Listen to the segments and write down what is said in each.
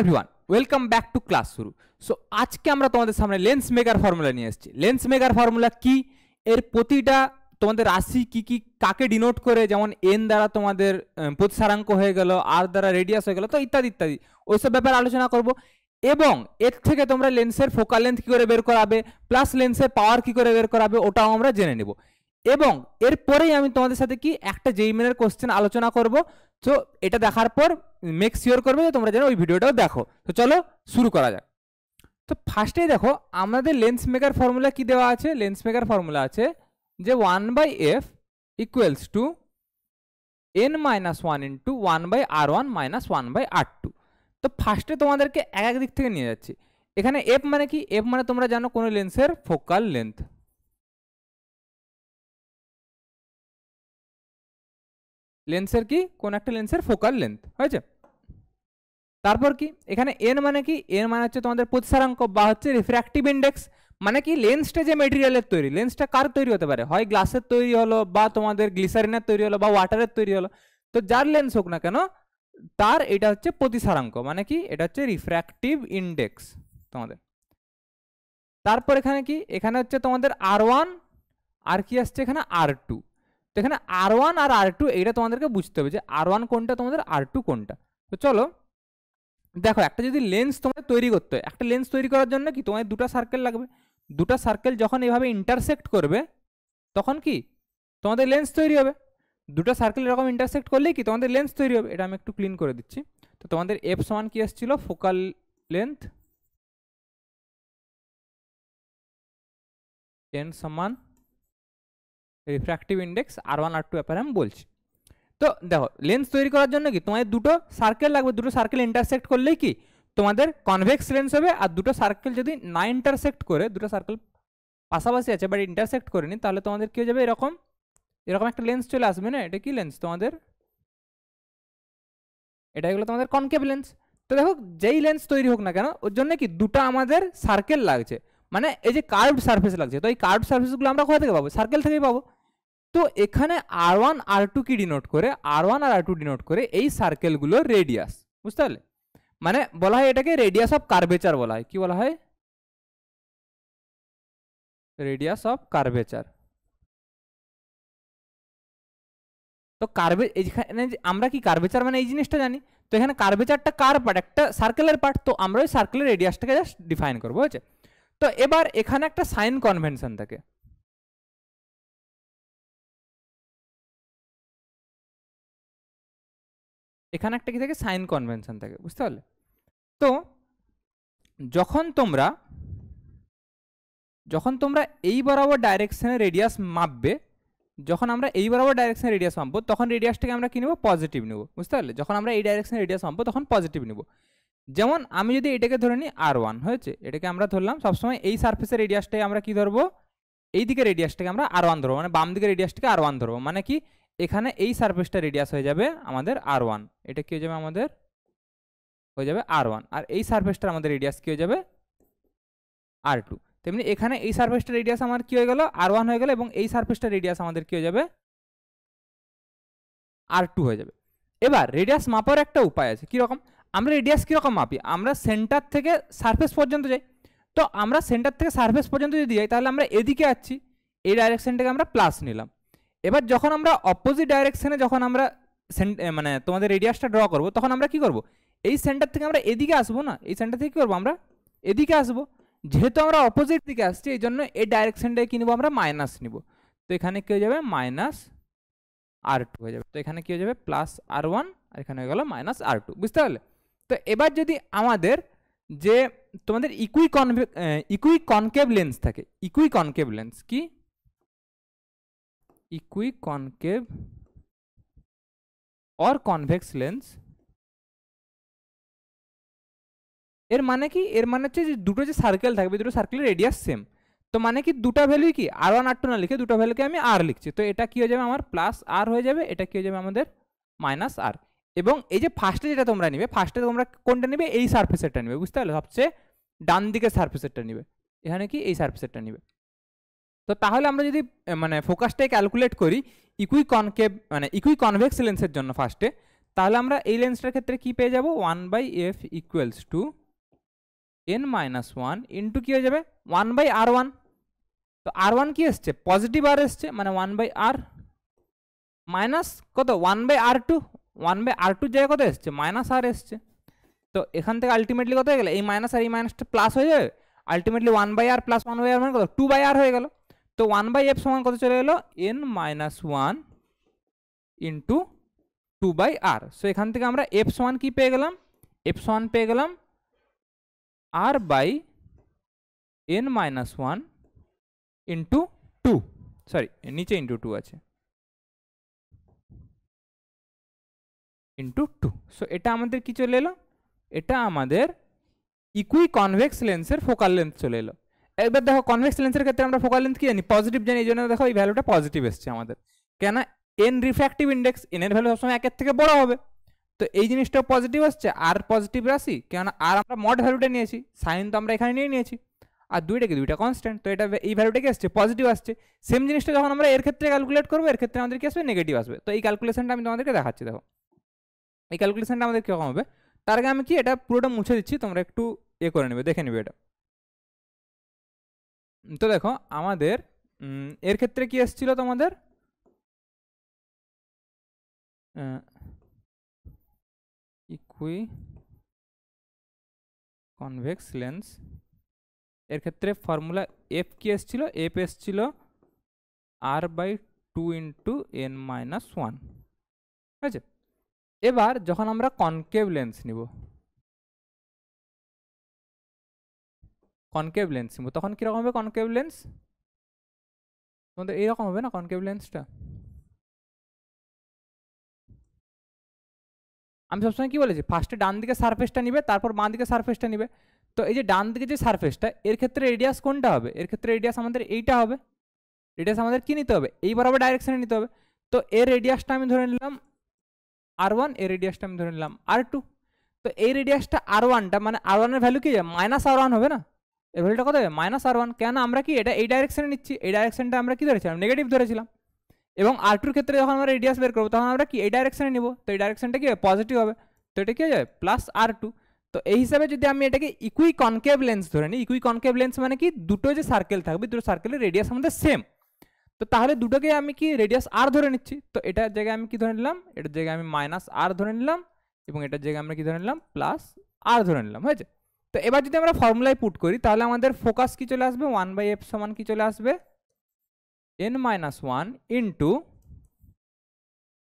Everyone, welcome back to class শুরু। So আজকে আমরা তোমাদের সামনে লেন্স মেকার ফর্মুলা নিয়ে এসেছি। লেন্স মেকার ফর্মুলা কি, এর প্রতিটা তোমাদের রাশি কি কি কাকে ডিনোট করে, যেমন এন দ্বারা তোমাদের প্রতিসারাঙ্ক হয়ে গেল, আর দ্বারা রেডিয়াস হয়ে গেল, তো ইত্যাদি ইত্যাদি ওইসব ব্যাপারে আলোচনা করব। এবং এর থেকে তোমরা লেন্সের ফোকাল লেন্থ কী করে বের করাবে, প্লাস লেন্সের পাওয়ার কী করে বের করাবে, ওটাও আমরা জেনে নেব। এবং এরপরেই আমি তোমাদের সাথে কি একটা জেইই মেনের কোশ্চেন আলোচনা করব। তো এটা দেখার পর মেক শিওর করবে যে তোমরা যেন ওই ভিডিওটাও দেখো। তো চলো শুরু করা যাক। তো ফার্স্টেই দেখো আমাদের লেন্স মেকার ফর্মুলা কি দেওয়া আছে। লেন্স মেকার ফর্মুলা আছে যে 1/f equals to n-1 into 1/r1 minus 1/r2। তো ফার্স্টে তোমাদেরকে এক দিক থেকে নিয়ে যাচ্ছি। এখানে এফ মানে কি, এফ মানে তোমরা জানো কোনো লেন্সের ফোকাল লেন্থ। লেন্সের কি, কোন একটা লেন্সের ফোকাল লেন্থ হয়েছে। তারপর কি এখানে এন মানে কি, এন মানে হচ্ছে তোমাদের প্রতিসারাঙ্ক বা হচ্ছে রিফ্র্যাক্টিভ ইন্ডেক্স। মানে কি লেন্সটা যে মেটেরিয়ালের তৈরি, লেন্সটা কার তৈরি হতে পারে, হয় গ্লাসের তৈরি হলো বা তোমাদের গ্লিসারিনের তৈরি হলো বা ওয়াটারের তৈরি হলো। তো যার লেন্স হোক না কেন তার এটা হচ্ছে প্রতিসারাঙ্ক, মানে কি এটা হচ্ছে রিফ্র্যাক্টিভ ইন্ডেক্স তোমাদের। তারপর এখানে কি, এখানে হচ্ছে তোমাদের R1 আর কি আসছে এখানে R2। তো এখানে R1 আর R2 এইটা তোমাদেরকে বুঝতে হবে যে R1 কোনটা তোমাদের, R2 কোনটা। তো চলো দেখো, একটা যদি লেন্স তোমাদের তৈরি করতে হয়, একটা লেন্স তৈরি করার জন্য কি তোমাদের দুটো সার্কেল লাগবে। দুটো সার্কেল যখন এইভাবে ইন্টারসেক্ট করবে তখন কি তোমাদের লেন্স তৈরি হবে। দুটো সার্কেল এরকম ইন্টারসেক্ট করলেই কি তোমাদের লেন্স তৈরি হবে। এটা আমি একটু ক্লিন করে দিচ্ছি। তো তোমাদের এফ সমান কি আসছিল, ফোকাল লেন্থ, এন সমান রিফ্র্যাক্টিভ ইন্ডেক্স, R1 R2 ব্যাপারে আমি বলছি। তো দেখো লেন্স তৈরি করার জন্য কি তোমাদের দুটো সার্কেল লাগবে। দুটো সার্কেল ইন্টারসেক্ট করলেই কি তোমাদের কনভেক্স লেন্স হবে। আর দুটো সার্কেল যদি না ইন্টারসেক্ট করে, দুটো সার্কেল পাশাপাশি আছে বাট ইন্টারসেক্ট করেনি, তাহলে তোমাদের কি হয়ে যাবে, এরকম এরকম একটা লেন্স চলে আসবে না। এটা কি লেন্স তোমাদের, এটা এগুলো তোমাদের কনকেভ লেন্স। তো দেখো যেই লেন্স তৈরি হোক না কেন ওর জন্য কি দুটো আমাদের সার্কেল লাগছে, মানে এই যে কার্ভড সারফেস লাগছে। তো এই কার্ভড সারফেসগুলো আমরা কোথা থেকে পাবো, সার্কেল থেকেই পাবো। তো এখানে R1 R2 কি ডিনোট করে, R1 আর R2 ডিনোট করে এই সার্কেলগুলোর রেডিয়াস, বুঝতে পারলে। মানে বলা হয় এটাকে রেডিয়াস অফ কার্ভেচার বলা হয়। কি বলা হয়, রেডিয়াস অফ কার্ভেচার। তো কার্ভে এখানে আমরা কি কার্ভেচার মানে এই জিনিসটা জানি। তো এখানে কার্ভেচারটা কার পার্ট, একটা সার্কেলের পার্ট। তো আমরা ওই সার্কেলের রেডিয়াসটাকে জাস্ট ডিফাইন করবো, হয়েছে। তো এবার এখানে একটা সাইন কনভেনশন থাকে। এখানে একটা কি থাকে, সাইন কনভেনশন থাকে, বুঝতে পারলে। তো যখন তোমরা এই বরাবর ডাইরেকশনে রেডিয়াস মাপবে, যখন আমরা এই বরাবর ডাইরেকশনে রেডিয়াস মাপবো তখন রেডিয়াসটাকে আমরা কি নেবো, পজিটিভ নেবো, বুঝতে পারলে। যখন আমরা এই ডাইরেকশনে রেডিয়াস মাপবো তখন পজিটিভ নেবো। যেমন আমি যদি এটাকে ধরে নিই R1, হয়েছে, এটাকে আমরা ধরলাম। সবসময় এই সারফেসের রেডিয়াসটাকে আমরা কি ধরবো, এই দিকে রেডিয়াসটাকে আমরা R1 ধরবো, মানে বাম দিকে রেডিয়াসটাকে R1 ধরবো। মানে কি এখানে এই সারফেসটা রেডিয়াস হয়ে যাবে আমাদের R1, এটা কি হয়ে যাবে আমাদের, হয়ে যাবে R1। আর এই সারফেসটার আমাদের রেডিয়াস কি হয়ে যাবে, R2। তেমনি এখানে এই সারফেসটার রেডিয়াস আমার কি হয়ে গেল, R1 হয়ে গেল, এবং এই সারফেসটার রেডিয়াস আমাদের কি হয়ে যাবে, R2 হয়ে যাবে। এবার রেডিয়াস মাপার একটা উপায় আছে। কীরকম, আমরা রেডিয়াস কীরকম মাপি, আমরা সেন্টার থেকে সারফেস পর্যন্ত যাই। তো আমরা সেন্টার থেকে সারফেস পর্যন্ত যদি যাই তাহলে আমরা এদিকে আসছি, এই ডাইরেকশনটাকে আমরা প্লাস নিলাম। এবার যখন আমরা অপোজিট ডাইরেকশনে যখন আমরা মানে তোমাদের রেডিয়াসটা ড্র করবো তখন আমরা কি করব, এই সেন্টার থেকে আমরা এদিকে আসবো না, এই সেন্টার থেকে কী করবো, আমরা এদিকে আসবো। যেহেতু আমরা অপোজিট দিকে আসছি এই জন্য এই ডাইরেকশনটাকে কি নেবো, আমরা মাইনাস নিব। তো এখানে কি হয়ে যাবে, মাইনাস R2 হয়ে যাবে। তো এখানে কি হয়ে যাবে, প্লাস R1, আর এখানে হয়ে গেল মাইনাস R2, বুঝতে পারলে। তো এবার যদি আমাদের যে তোমাদের ইকুই কনকেভ লেন্স থাকে, ইকুই কনকেভ লেন্স কি, ইকুই কনকেভ অর কনভেক্স লেন্স, এর মানে কি, এর মানে হচ্ছে যে দুটো যে সার্কেল থাকবে দুটো সার্কেলের রেডিয়াস সেম। তো মানে কি দুটো ভ্যালুই কি R1 R2 না লিখে দুটো ভ্যালুকে আমি R লিখছি। তো এটা কি হয়ে যাবে আমার প্লাস R হয়ে যাবে, এটা কি হয়ে যাবে আমাদের মাইনাস R। এবং এই যে ফার্স্টে যেটা তোমরা নিবে, ফার্স্টে তোমরা কোনটা নিবে, এই সারফেসেরটা নিবে, বুঝতে পারলে, সবচেয়ে ডান দিকের সারফেসেরটা নিবে। এখানে কি এই সারফেসেরটা নিবে। তো তাহলে আমরা যদি মানে ফোকাসটাই ক্যালকুলেট করি ইকুই কনকেভ মানে ইকুই কনভেক্স লেন্সের জন্য ফার্স্টে, তাহলে আমরা এই লেন্সটার ক্ষেত্রে কি পেয়ে যাব 1/f equals to n-1 into কি হয়ে যাবে 1/r1। তো r1 কি এসছে পজিটিভ r এসছে মানে 1/r মাইনাস কত 1/r2, 1/r2 জায়গায় কত এসছে -r এসছে। তো এখান থেকে আলটিমেটলি কত হয়ে গেল এই মাইনাস আর এই মাইনাসটা প্লাস হয়ে যাবে, আলটিমেটলি 1/r প্লাস 1/r মানে কত 2/r হয়ে গেল। তো 1/f সমান কত চলে এলো n-1 ইন্টু 2/r। সো এখান থেকে আমরা f সমান কি পেয়ে গেলাম, f সমান পেয়ে গেলাম r by n-1 into 2, sorry নিচে ইন্টু 2 আছে, ইন্টু 2। সো এটা আমাদের কি চলে এলো, এটা আমাদের ইকুই কনভেক্স লেন্সের ফোকাল লেন্থ চলে এলো। এবার দেখো কনভেক্স লেন্সের ক্ষেত্রে আমরা ফোকাল লেন্থ কি জানি পজিটিভ জানি, এই জন্য দেখো এই ভ্যালুটা পজিটিভ এসছে আমাদের, কেন এন রিফ্র্যাক্টিভ ইন্ডেক্স, এন এর ভ্যালু সবসময় একের থেকে বড় হবে। তো এই জিনিসটা পজিটিভ আসছে, আর পজিটিভ রাশি, কেন আর আমরা মড ভ্যালুটা নিয়েছি, সাইন তো আমরা এখানে নিয়েছি, আর দুইটা কনস্ট্যান্ট, তো এটা এই ভ্যালুটা কি আসছে পজিটিভ আসছে। সেম জিনিসটা যখন আমরা এর ক্ষেত্রে ক্যালকুলেট করবো, এর ক্ষেত্রে আমাদের কি আসবে নেগেটিভ আসবে। তো এই ক্যালকুলেশনটা আমি তোমাদেরকে দেখাচ্ছি, দেখো এই ক্যালকুলেশনটা আমাদের কীরকম হবে। তার আগে আমি কি এটা পুরোটা মুছে দিচ্ছি, তোমরা একটু করে নেবে, দেখে নেবে এটা। তো দেখো আমাদের এর ক্ষেত্রে কি এসেছিল তোমাদের ইকুই কনভেক্স লেন্স, এর ক্ষেত্রে ফর্মুলা এফ কি এসেছিল, এফ এসেছিল r/2 ইন্টু n-1, ঠিক আছে। এবার যখন আমরা কনকেভ লেন্স নিব, তখন কিরকম হবে কনকেভ লেন্স, তোমাদের এইরকম হবে না কনকেভ লেন্সটা। আমি সবসময় কি বলেছি ফার্স্টে ডান দিকে সারফেসটা নিবে, তারপর বাঁ দিকে সারফেসটা নিবে। তো এই যে ডান দিকে যে সারফেসটা, এর ক্ষেত্রে রেডিয়াস কোনটা হবে, এর ক্ষেত্রে রেডিয়াস আমাদের এইটা হবে। রেডিয়াস আমাদের কি নিতে হবে, এই বরাবর ডাইরেকশনে নিতে হবে। তো এর রেডিয়াসটা আমি ধরে নিলাম r1, এর রেডিয়াসটা আমি ধরে নিলাম r2। তো এই রেডিয়াসটা r1টা মানে r1 এর ভ্যালু কি -r1 হবে না, এর ভ্যালুটা কত হবে -r1, কেন আমরা কি এটা এই ডাইরেকশনে নিচ্ছি, এই ডাইরেকশনটা আমরা কি ধরেছিলাম নেগেটিভ ধরেছিলাম। এবং r2 ক্ষেত্রে যখন আমরা রেডিয়াস বের করবো তখন আমরা কি এই ডাইরেকশনে নিব, তো এই ডাইরেকশনটা কি পজিটিভ হবে, তো এটা কি হয়ে যাবে +r2। তো এই হিসাবে যদি আমি এটাকে ইকুই কনকেভ লেন্স ধরে নিই, ইকুই কনকেভ লেন্স মানে কি দুটো যে সার্কেল থাকবে, দুটো সার্কেলের রেডিয়াস আমাদের সেম, তো তাহলে দুটোকে আমি কি রেডিয়াস r ধরে নিচ্ছি। তো এটার জায়গায় আমি কি ধরে নিলাম, এটার জায়গায় আমি -r ধরে নিলাম, এবং এটার জায়গায় আমরা কি ধরে নিলাম +r ধরে নিলাম, হয়েছে। তো এবার যদি আমরা ফর্মুলায় পুট করি তাহলে আমাদের ফোকাস কি চলে আসবে 1/f সমান কি চলে আসবে n-1 ইন্টু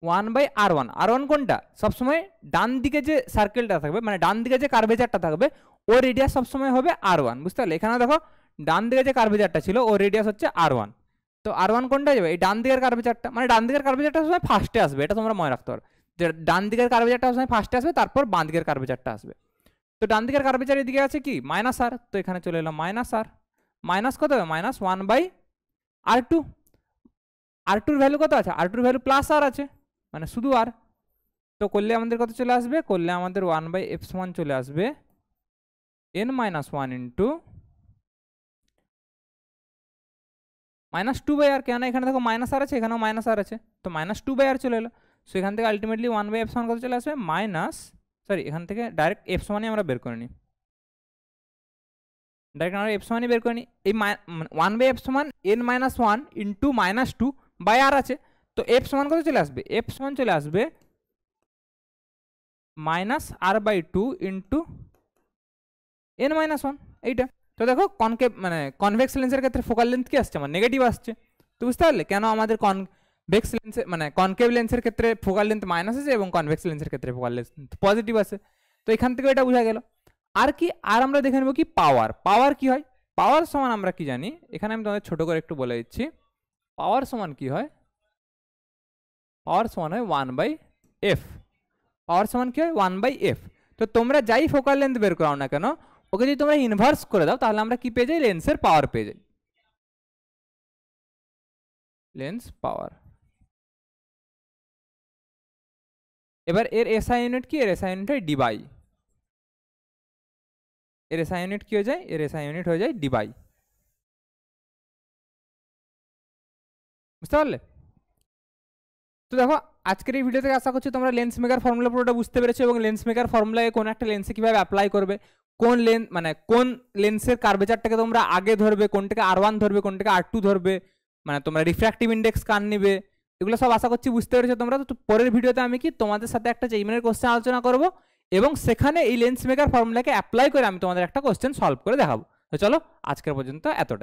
1/r1। r1 কোনটা সবসময় ডান দিকে যে সার্কেলটা থাকবে, মানে ডান দিকে যে কার্ভেচারটা থাকবে ওর রেডিয়াস সবসময় হবে r1, বুঝতে পারলে। এখানে দেখো ডান দিকে যে কার্ভেচারটা ছিল ওর রেডিয়াস হচ্ছে r1। তো r1 কোনটা যাবে এই ডান দিকের কার্ভেচারটা, মানে ডান দিকের কার্ভেচারটা সবসময় ফার্স্টে আসবে, এটা তোমরা মনে রাখতে পারো যে ডান দিকের কার্ভেচারটা সবসময় ফার্স্টে আসবে, তারপর বাঁ দিকের কার্ভেচারটা আসবে। তো ডান দিকের কার্ভেচার এদিকে আছে কি -r, তো এখানে চলে এলো -r, মাইনাস কত হবে -1/r2। r2 এর ভ্যালু কত আছে, r2 এর ভ্যালু +r আছে, মানে শুধু r। তো করলে আমাদের কত চলে আসবে, করলে আমাদের 1/f সমান চলে আসবে n-1 ইন্টু -2/r, কেন এখানে দেখো -r আছে, এখানেও -r আছে, তো -2/r চলে এলো। সো এখান থেকে আলটিমেটলি 1/f সমান কত চলে আসবে এখান থেকে ডাইরেক্ট f সমানই আমরা বের করে নিই, ডাইরেক্ট আমরা f সমানই বের করে নিই। এই 1/f সমান n-1 ইন্টু -2/r আছে, তো f সমান কত চলে আসবে, f সমান চলে আসবে -r/2 ইন্টু n-1, এইটা। তো দেখো কনকেভ মানে কনভেক্স লেন্সের ক্ষেত্রে ফোকাল লেন্থ কি আসছে আমার নেগেটিভ আসছে, তো বুঝতে পারলে কেন আমাদের কনভেক্স লেন্সের মানে কনকেভ লেন্সের ক্ষেত্রে ফোকাল লেন্থ মাইনাস আছে এবং কনভেক্স লেন্সের ক্ষেত্রে ফোকাল লেন্থ পজিটিভ আছে। তো এখান থেকে এটা বোঝা গেল। আর কি, আর আমরা দেখে নেব কি পাওয়ার কি হয়। পাওয়ার সমান আমরা কি জানি, এখানে আমি তোমাদের ছোট করে একটু বলে দিচ্ছি। পাওয়ার সমান কি হয়, পাওয়ার সমান হয় 1/f। পাওয়ার সমান কি হয় 1/f। তো তোমরা যাই ফোকাল লেন্থ বের করাও না কেন, ওকে যদি তোমরা ইনভার্স করে দাও তাহলে আমরা কি পেয়ে যাই, লেন্সের পাওয়ার পেয়ে যাই, লেন্স পাওয়ার। এবার এর এসআই ইউনিট কি, এর এসআই ইউনিট হয় ডিবাই, এর এসআই ইউনিট কি হয়ে যায়, এর এসআই ইউনিট হয়ে যায় ডিবাই, বুঝতে পারলে। তো দেখো আজকের এই ভিডিও থেকে আশা করছি তোমরা লেন্স মেকার ফর্মুলা পুরোটা বুঝতে পেরেছো এবং লেন্স মেকার ফর্মুলায় কোন একটা লেন্সে কিভাবে অ্যাপ্লাই করবে, কোন লেন্স মানে কোন লেন্সের কার্ভেচারটাকে তোমরা আগে ধরবে, কোনটাকে R1 ধরবে, কোনটাকে R2 ধরবে, মানে তোমরা রিফ্র্যাক্টিভ ইন্ডেক্স কার নিবে, এগুলো সব আশা করছি বুঝতে পেরেছো তোমরা। তো পরের ভিডিওতে আমি কি তোমাদের সাথে একটা চেইমেনের কোশ্চেন আলোচনা করব এবং সেখানে এই লেন্স মেকার ফর্মুলাকে অ্যাপ্লাই করে আমি তোমাদের একটা কোশ্চেন সলভ করে দেখাবো। তো চলো আজকের পর্যন্ত এতটাই।